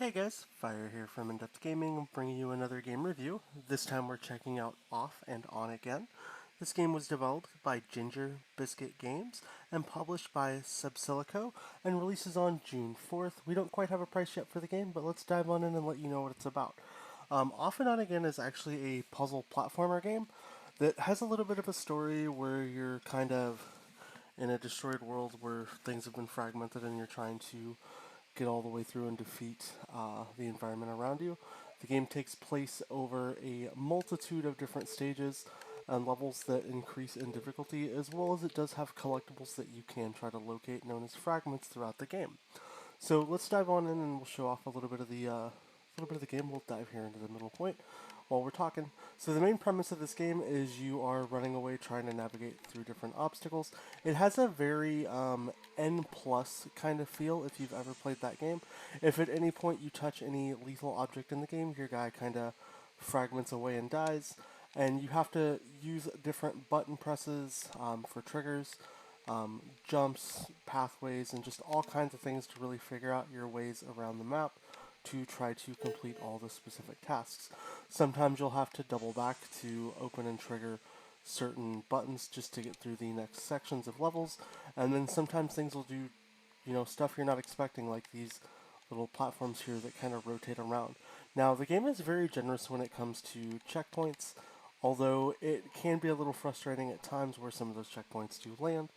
Hey guys, Fire here from InDepth Gaming, bringing you another game review. This time we're checking out Off and On Again. This game was developed by Ginger Biscuit Games and published by Subsilico and releases on June 4th. We don't quite have a price yet for the game, but let's dive on in and let you know what it's about. Off and On Again is actually a puzzle platformer game that has a little bit of a story where you're kind of in a destroyed world where things have been fragmented and you're trying to get all the way through and defeat the environment around you. The game takes place over a multitude of different stages and levels that increase in difficulty, as well as it does have collectibles that you can try to locate, known as fragments, throughout the game. So let's dive on in, and we'll show off a little bit of the game. We'll dive here into the middle point while we're talking. So the main premise of this game is you are running away trying to navigate through different obstacles. It has a very N plus kind of feel if you've ever played that game. If at any point you touch any lethal object in the game, your guy kind of fragments away and dies. And you have to use different button presses for triggers, jumps, pathways, and just all kinds of things to really figure out your ways around the map to try to complete all the specific tasks. Sometimes you'll have to double back to open and trigger certain buttons just to get through the next sections of levels, and then sometimes things will do, stuff you're not expecting, like these little platforms here that kind of rotate around. Now, the game is very generous when it comes to checkpoints, although it can be a little frustrating at times where some of those checkpoints do land,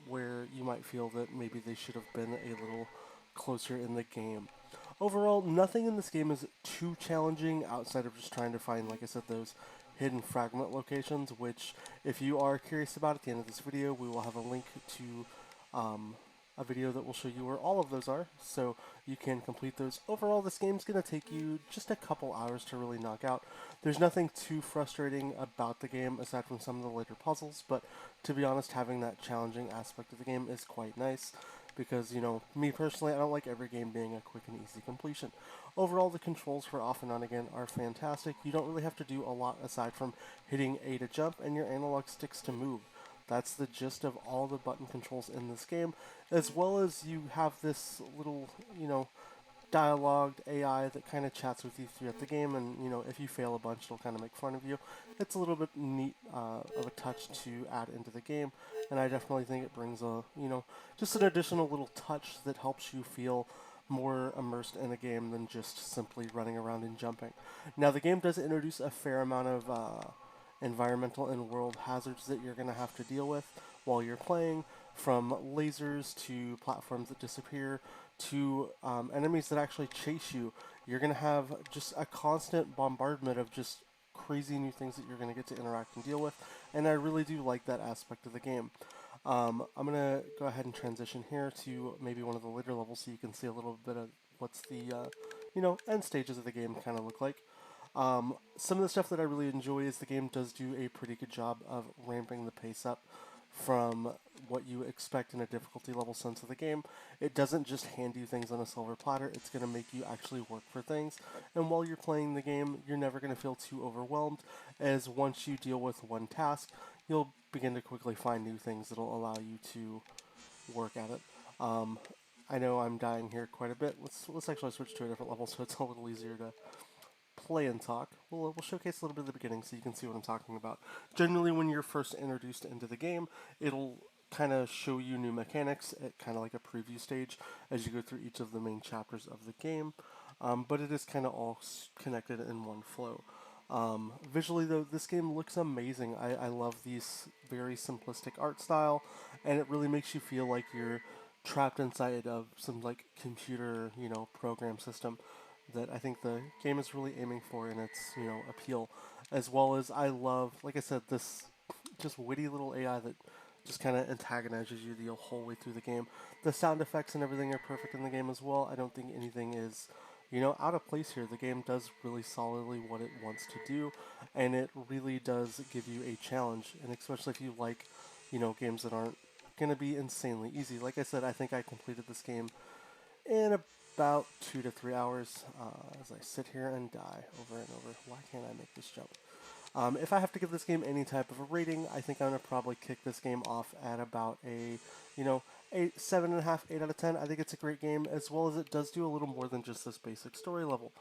where you might feel that maybe they should have been a little closer in the game. Overall, nothing in this game is too challenging outside of just trying to find, like I said, those hidden fragment locations, which, if you are curious about at the end of this video, we will have a link to a video that will show you where all of those are, so you can complete those. Overall, this game's going to take you just a couple hours to really knock out. There's nothing too frustrating about the game aside from some of the later puzzles, but to be honest, having that challenging aspect of the game is quite nice because, me personally, I don't like every game being a quick and easy completion. Overall, the controls for Off and On Again are fantastic. You don't really have to do a lot aside from hitting A to jump and your analog sticks to move. That's the gist of all the button controls in this game, as well as you have this little, dialogued AI that kind of chats with you throughout the game, and if you fail a bunch, it'll kind of make fun of you. It's a little bit neat of a touch to add into the game, and I definitely think it brings a just an additional little touch that helps you feel more immersed in a game than just simply running around and jumping. Now, the game does introduce a fair amount of environmental and world hazards that you're going to have to deal with while you're playing, from lasers to platforms that disappear to enemies that actually chase you. You're going to have just a constant bombardment of just crazy new things that you're going to get to interact and deal with, and I really do like that aspect of the game. I'm going to go ahead and transition here to maybe one of the later levels so you can see a little bit of what's the, end stages of the game kind of look like. Some of the stuff that I really enjoy is the game does do a pretty good job of ramping the pace up from what you expect in a difficulty level sense of the game. It doesn't just hand you things on a silver platter, it's going to make you actually work for things. And while you're playing the game, you're never going to feel too overwhelmed, as once you deal with one task, you'll begin to quickly find new things that'll allow you to work at it. I know I'm dying here quite a bit. Let's actually switch to a different level so it's a little easier to play and talk. We'll showcase a little bit at the beginning so you can see what I'm talking about. Generally, when you're first introduced into the game, it'll kind of show you new mechanics at kind of like a preview stage as you go through each of the main chapters of the game, but it is kind of all connected in one flow. Visually, though, this game looks amazing. I love this very simplistic art style, and it really makes you feel like you're trapped inside of some like computer, program system that I think the game is really aiming for in its, appeal. As well as I love, like I said, this just witty little AI that just kind of antagonizes you the whole way through the game. The sound effects and everything are perfect in the game as well. I don't think anything is, out of place here. The game does really solidly what it wants to do, and it really does give you a challenge, and especially if you like, games that aren't going to be insanely easy. Like I said, I think I completed this game in about 2 to 3 hours as I sit here and die over and over. Why can't I make this jump? If I have to give this game any type of a rating, I think I'm going to probably kick this game off at about a, 8, 7.5, 8 out of 10. I think it's a great game, as well as it does do a little more than just this basic story level.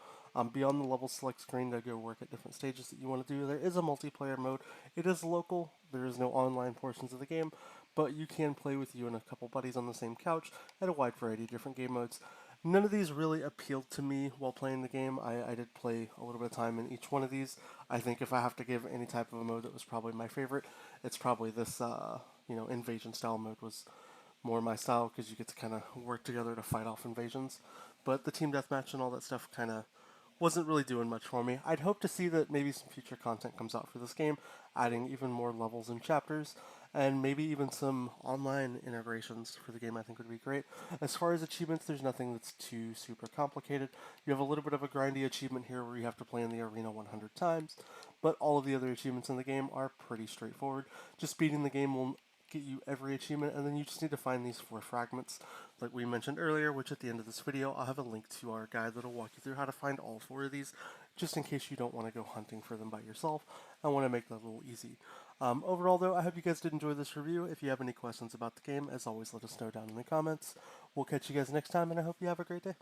Beyond the level select screen to go work at different stages that you want to do, there is a multiplayer mode. It is local. There is no online portions of the game, but you can play with you and a couple buddies on the same couch at a wide variety of different game modes. None of these really appealed to me while playing the game. I did play a little bit of time in each one of these. I think if I have to give any type of a mode that was probably my favorite, it's probably this, invasion style mode was more my style because you get to kind of work together to fight off invasions. But the team deathmatch and all that stuff kind of wasn't really doing much for me. I'd hope to see that maybe some future content comes out for this game, adding even more levels and chapters, and maybe even some online integrations for the game. I think would be great. As far as achievements, there's nothing that's too super complicated. You have a little bit of a grindy achievement here where you have to play in the arena 100 times, but all of the other achievements in the game are pretty straightforward. Just beating the game will get you every achievement, and then you just need to find these 4 fragments like we mentioned earlier, which at the end of this video I'll have a link to our guide that'll walk you through how to find all 4 of these, just in case you don't want to go hunting for them by yourself. I want to make that a little easy. Overall though, I hope you guys did enjoy this review. If you have any questions about the game, as always, let us know down in the comments. We'll catch you guys next time, and I hope you have a great day.